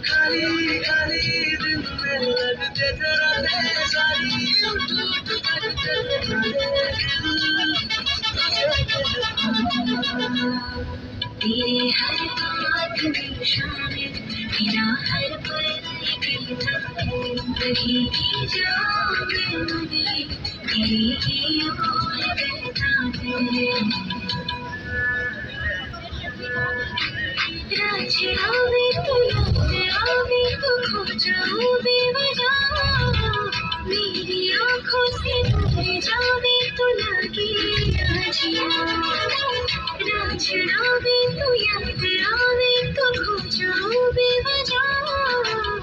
खाली खाली दिन में लगते जरा सारी तेरे हर बात में शामिल मेरा हर पल कहीं की जाने मुझे तेरी ही ओर बहता है राज आवे तो याद आवे तो खो जाऊं बेवजह मेरी आंखों से दूर जावे तो लगे राजिया राज आवे तो याद